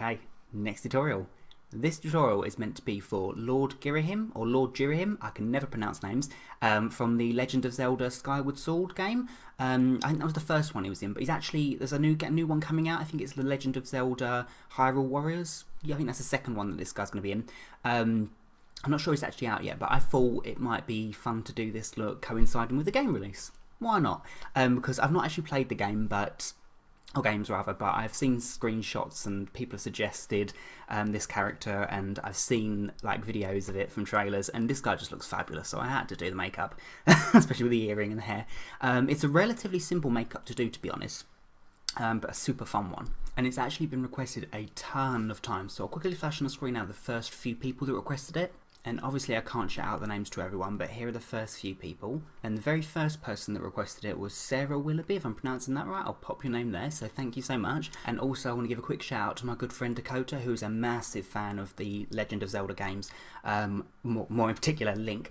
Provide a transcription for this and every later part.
Okay, next tutorial. This tutorial is meant to be for Lord Ghirahim, or Lord Ghirahim, I can never pronounce names, from the Legend of Zelda Skyward Sword game. I think that was the first one he was in, but he's actually, there's a new one coming out. I think it's the Legend of Zelda Hyrule Warriors. Yeah, I think that's the second one that this guy's going to be in. I'm not sure it's actually out yet, but I thought it might be fun to do this look coinciding with the game release. Why not? Because I've not actually played the game, but I've seen screenshots and people have suggested this character, and I've seen like videos of it from trailers, and this guy just looks fabulous, so I had to do the makeup, especially with the earring and the hair. It's a relatively simple makeup to do, to be honest, but a super fun one, and it's actually been requested a ton of times, so I'll quickly flash on the screen now the first few people that requested it. And obviously I can't shout out the names to everyone, but here are the first few people. And the very first person that requested it was Sarah Willoughby, if I'm pronouncing that right. I'll pop your name there, so thank you so much. And also I want to give a quick shout out to my good friend Dakota, who's a massive fan of the Legend of Zelda games, more in particular Link.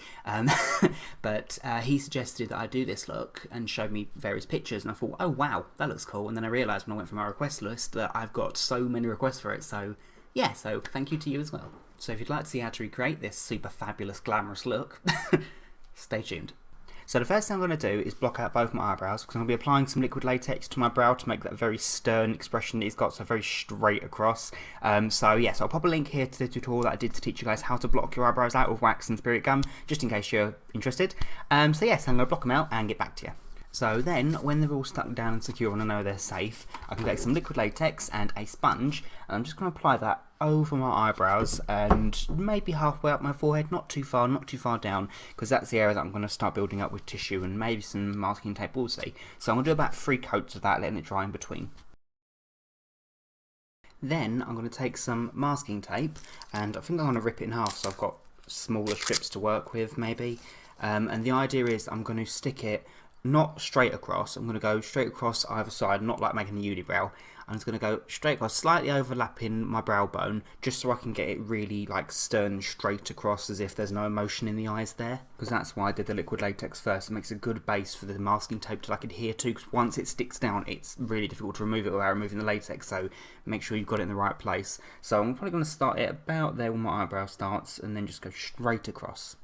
But he suggested that I do this look and showed me various pictures, and I thought, oh wow, that looks cool. And then I realised when I went through my request list that I've got so many requests for it, so yeah, so thank you to you as well. So if you'd like to see how to recreate this super fabulous glamorous look, stay tuned. So the first thing I'm going to do is block out both my eyebrows, because I'm going to be applying some liquid latex to my brow to make that very stern expression that he's got, so very straight across. So yes, I'll pop a link here to the tutorial that I did to teach you guys how to block your eyebrows out with wax and spirit gum, just in case you're interested. So yes, I'm going to block them out and get back to you. So then, when they're all stuck down and secure and I know they're safe, I can take some liquid latex and a sponge, and I'm just going to apply that over my eyebrows and maybe halfway up my forehead, not too far down, because that's the area that I'm going to start building up with tissue and maybe some masking tape also. So I'm going to do about 3 coats of that, letting it dry in between. Then I'm going to take some masking tape, and I think I'm going to rip it in half so I've got smaller strips to work with maybe. And the idea is I'm going to stick it not straight across, I'm going to go straight across either side, not like making a unibrow. I'm just going to go straight across, slightly overlapping my brow bone, just so I can get it really like stern straight across, as if there's no emotion in the eyes there. Because that's why I did the liquid latex first. It makes a good base for the masking tape to like adhere to, because once it sticks down it's really difficult to remove it without removing the latex, so make sure you've got it in the right place. So I'm probably going to start it about there where my eyebrow starts, and then just go straight across.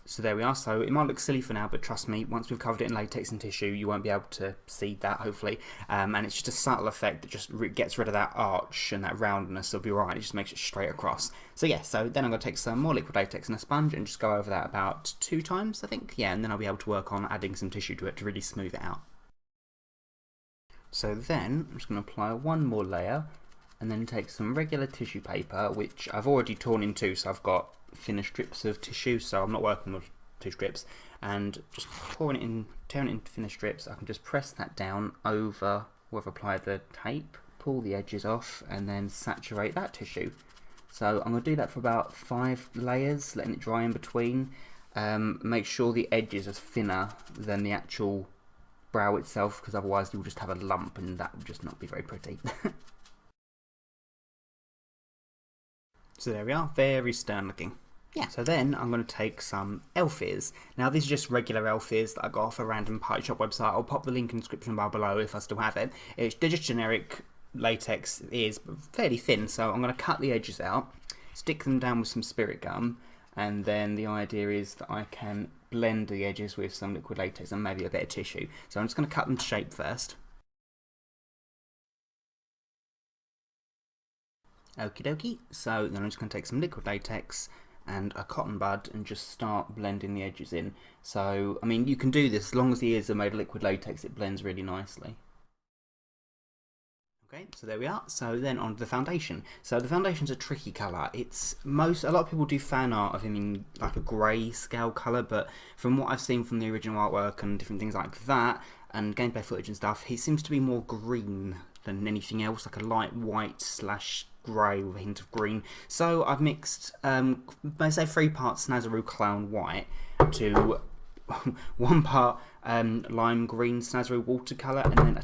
So there we are. So it might look silly for now, but trust me, once we've covered it in latex and tissue, you won't be able to see that, hopefully. And it's just a subtle effect that just gets rid of that arch and that roundness. It'll be right. It just makes it straight across. So yeah, so then I'm going to take some more liquid latex and a sponge and just go over that about 2 times, I think. Yeah, and then I'll be able to work on adding some tissue to it to really smooth it out. So then I'm just going to apply one more layer and then take some regular tissue paper, which I've already torn in 2, so I've got thinner strips of tissue, so I'm not working with 2 strips, and just tearing it into thinner strips. I can just press that down over where I've applied the tape, pull the edges off, and then saturate that tissue. So I'm going to do that for about 5 layers, letting it dry in between. Make sure the edges are thinner than the actual brow itself, because otherwise you'll just have a lump and that will just not be very pretty. So there we are, very stern looking. Yeah, so then I'm going to take some elf ears. Now these are just regular elf ears that I got off a random party shop website. I'll pop the link in the description bar below if I still have it. They're just generic latex ears, but fairly thin, so I'm going to cut the edges out, stick them down with some spirit gum, and then the idea is that I can blend the edges with some liquid latex and maybe a bit of tissue. So I'm just going to cut them to shape first. Okie dokie, so then I'm just going to take some liquid latex and a cotton bud and just start blending the edges in. So, I mean, you can do this as long as the ears are made of liquid latex, it blends really nicely. Okay, so there we are. So then on to the foundation. So the foundation's a tricky colour. A lot of people do fan art of him in like a grey scale colour, but from what I've seen from the original artwork and different things like that, and gameplay footage and stuff, he seems to be more green than anything else, like a light white / grey with a hint of green. So I've mixed, let's say 3 parts Snazaroo Clown White to 1 part lime green Snazaroo watercolour, and then a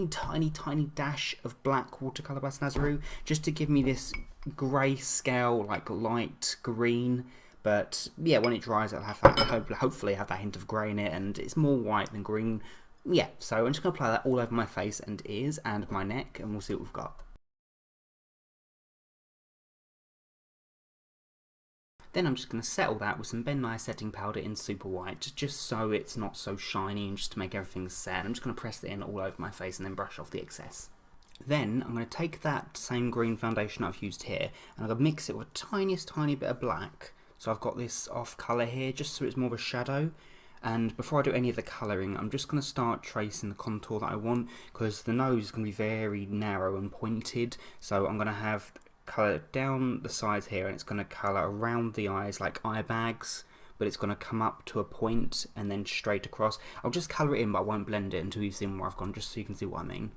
tiny dash of black watercolour by Snazaroo, just to give me this grey scale, like light green. But yeah, when it dries, it'll have that, hopefully have that hint of grey in it, and it's more white than green Yeah, so I'm just going to apply that all over my face and ears and my neck, and we'll see what we've got. Then I'm just going to settle that with some Ben Nye setting powder in super white, just so it's not so shiny and just to make everything set. I'm just going to press it in all over my face and then brush off the excess. Then I'm going to take that same green foundation I've used here and I'm going to mix it with a tiny bit of black. So I've got this off colour here just so it's more of a shadow. And before I do any of the colouring, I'm just going to start tracing the contour that I want, because the nose is going to be very narrow and pointed. So I'm going to have colour down the sides here, and it's going to colour around the eyes like eye bags, but it's going to come up to a point and then straight across. I'll just colour it in, but I won't blend it until you've seen where I've gone, just so you can see what I mean.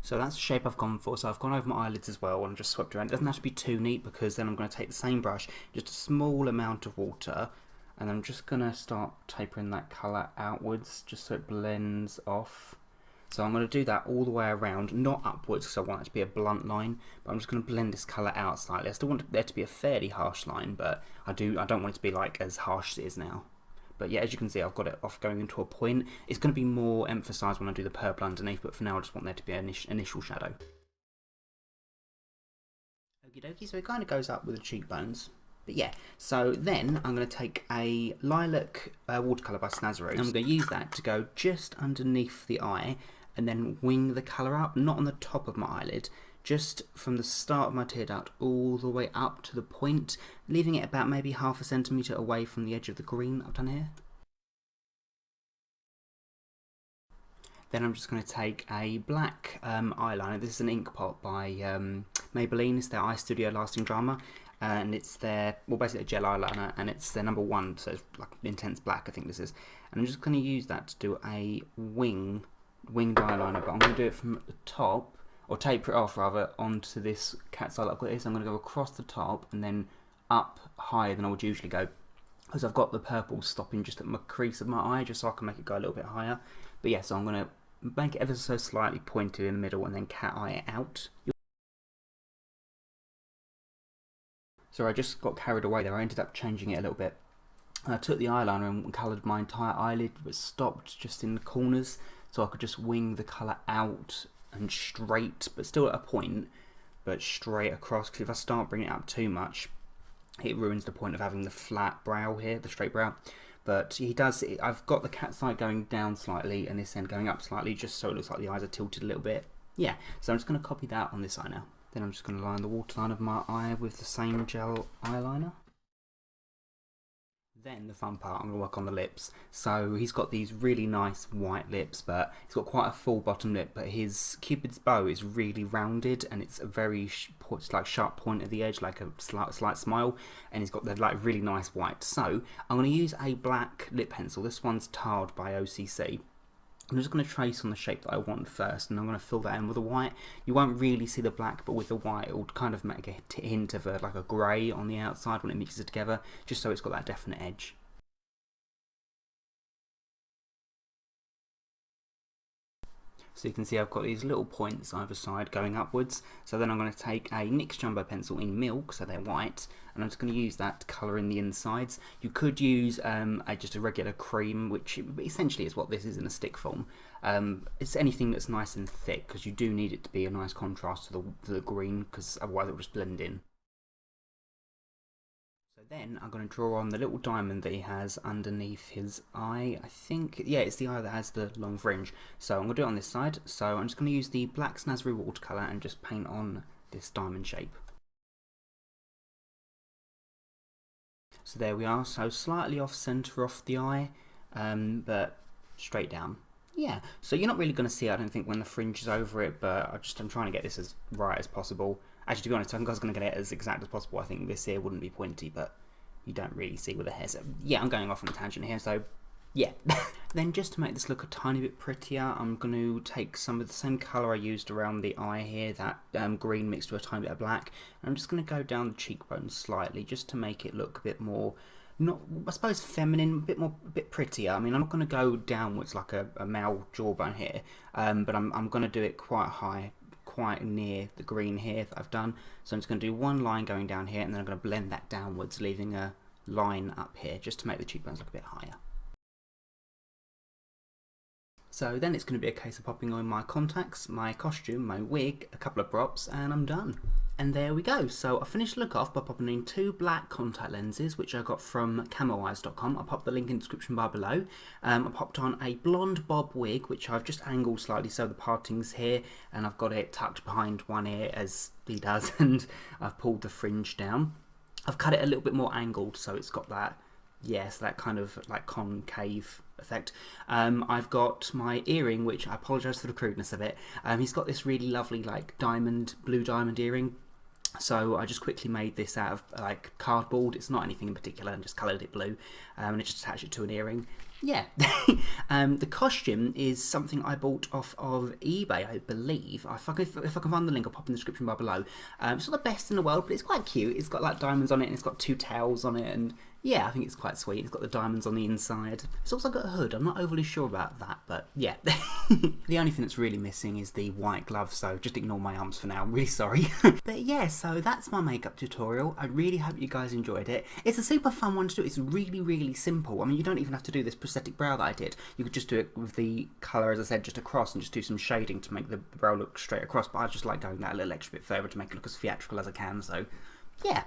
So that's the shape I've gone for. So I've gone over my eyelids as well and just swept around. It doesn't have to be too neat, because then I'm going to take the same brush, just a small amount of water, and I'm just going to start tapering that colour outwards just so it blends off. So I'm going to do that all the way around, not upwards because I want it to be a blunt line, but I'm just going to blend this colour out slightly. I still want there to be a fairly harsh line, but I don't want it to be like as harsh as it is now. But yeah, as you can see, I've got it off going into a point. It's going to be more emphasised when I do the purple underneath, but for now I just want there to be an initial shadow. Okie dokie, so it kind of goes up with the cheekbones. But yeah, so then I'm going to take a Lilac watercolour by Snazaroo, and I'm going to use that to go just underneath the eye and then wing the colour up, not on the top of my eyelid, just from the start of my tear duct all the way up to the point, leaving it about maybe half a centimetre away from the edge of the green that I've done here. Then I'm just going to take a black eyeliner. This is an ink pot by Maybelline. It's their Eye Studio Lasting Drama, and it's their, well, basically a gel eyeliner, and it's their #1, so it's like intense black, I think this is. And I'm just going to use that to do a winged eyeliner, but I'm going to do it from the top, or taper it off rather, onto this cat's eye that I've got here. So I'm going to go across the top and then up higher than I would usually go, because I've got the purple stopping just at my crease of my eye, just so I can make it go a little bit higher. But yeah, so I'm going to make it ever so slightly pointed in the middle and then cat eye it out. So I just got carried away there. I ended up changing it a little bit. I took the eyeliner and coloured my entire eyelid, but stopped just in the corners, so I could just wing the colour out and straight, but still at a point, but straight across, because if I start bringing it up too much, it ruins the point of having the flat brow here, the straight brow. But he does, I've got the cat's eye going down slightly and this end going up slightly, just so it looks like the eyes are tilted a little bit. Yeah, so I'm just going to copy that on this eye now. Then I'm just going to line the waterline of my eye with the same gel eyeliner. Then the fun part, I'm going to work on the lips. So he's got these really nice white lips, but he's got quite a full bottom lip, but his Cupid's bow is really rounded, and it's a very like sharp point at the edge, like a slight smile, and he's got the like really nice white. So I'm going to use a black lip pencil. This one's tarred by O.C.C. I'm just going to trace on the shape that I want first, and I'm going to fill that in with a white. You won't really see the black, but with the white it will kind of make a hint of like a grey on the outside when it mixes it together, just so it's got that definite edge. So you can see I've got these little points either side going upwards. So then I'm going to take a NYX Jumbo pencil in milk, so they're white, and I'm just going to use that to colour in the insides. You could use just a regular cream, which essentially is what this is in a stick form. It's anything that's nice and thick, because you do need it to be a nice contrast to the green, because otherwise it will just blend in. So then I'm going to draw on the little diamond that he has underneath his eye. I think, yeah, it's the eye that has the long fringe. So I'm going to do it on this side. So I'm just going to use the black Snazaroo watercolour and just paint on this diamond shape. So there we are. So slightly off centre off the eye, but straight down. Yeah, so you're not really going to see it, I don't think, when the fringe is over it, but I'm trying to get this as right as possible. Actually, to be honest, I think I was going to get it as exact as possible. I think this here wouldn't be pointy, but you don't really see with the hair. So yeah, I'm going off on a tangent here, so yeah. Then just to make this look a tiny bit prettier, I'm going to take some of the same colour I used around the eye here, that green mixed with a tiny bit of black, and I'm just going to go down the cheekbones slightly, just to make it look a bit more, not, I suppose, feminine, a bit prettier. I mean, I'm not going to go downwards like a male jawbone here, but I'm going to do it quite high, quite near the green here that I've done. So I'm just going to do one line going down here, and then I'm going to blend that downwards, leaving a line up here just to make the cheekbones look a bit higher. So then it's going to be a case of popping on my contacts, my costume, my wig, a couple of props, and I'm done. And there we go. So I finished the look off by popping in 2 black contact lenses, which I got from camowise.com. I'll pop the link in the description bar below. I popped on a blonde bob wig, which I've just angled slightly so the parting's here, and I've got it tucked behind one ear as he does, and I've pulled the fringe down. I've cut it a little bit more angled so it's got that, yes, that kind of like concave effect. I've got my earring, which I apologise for the crudeness of it. He's got this really lovely like blue diamond earring. So I just quickly made this out of like cardboard. It's not anything in particular, and just coloured it blue, and I just attached it to an earring. Yeah. The costume is something I bought off of eBay, I believe. If I can find the link, I'll pop in the description bar below. It's not the best in the world, but it's quite cute. It's got like diamonds on it, and it's got 2 tails on it, and yeah, I think it's quite sweet. It's got the diamonds on the inside. It's also got a hood. I'm not overly sure about that, but yeah. The only thing that's really missing is the white glove, so just ignore my arms for now. I'm really sorry. But yeah, so that's my makeup tutorial. I really hope you guys enjoyed it. It's a super fun one to do. It's really, really simple. I mean, you don't even have to do this prosthetic brow that I did. You could just do it with the colour, as I said, just across, and just do some shading to make the brow look straight across. But I just like going that a little extra bit further to make it look as theatrical as I can, so yeah.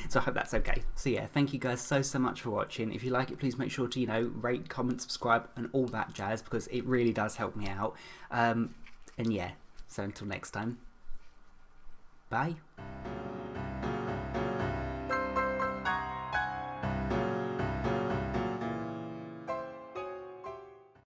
So I hope that's okay. So yeah, thank you guys so much for watching. If you like it, please make sure to, you know, rate, comment, subscribe, and all that jazz, because it really does help me out. And yeah, so until next time, bye.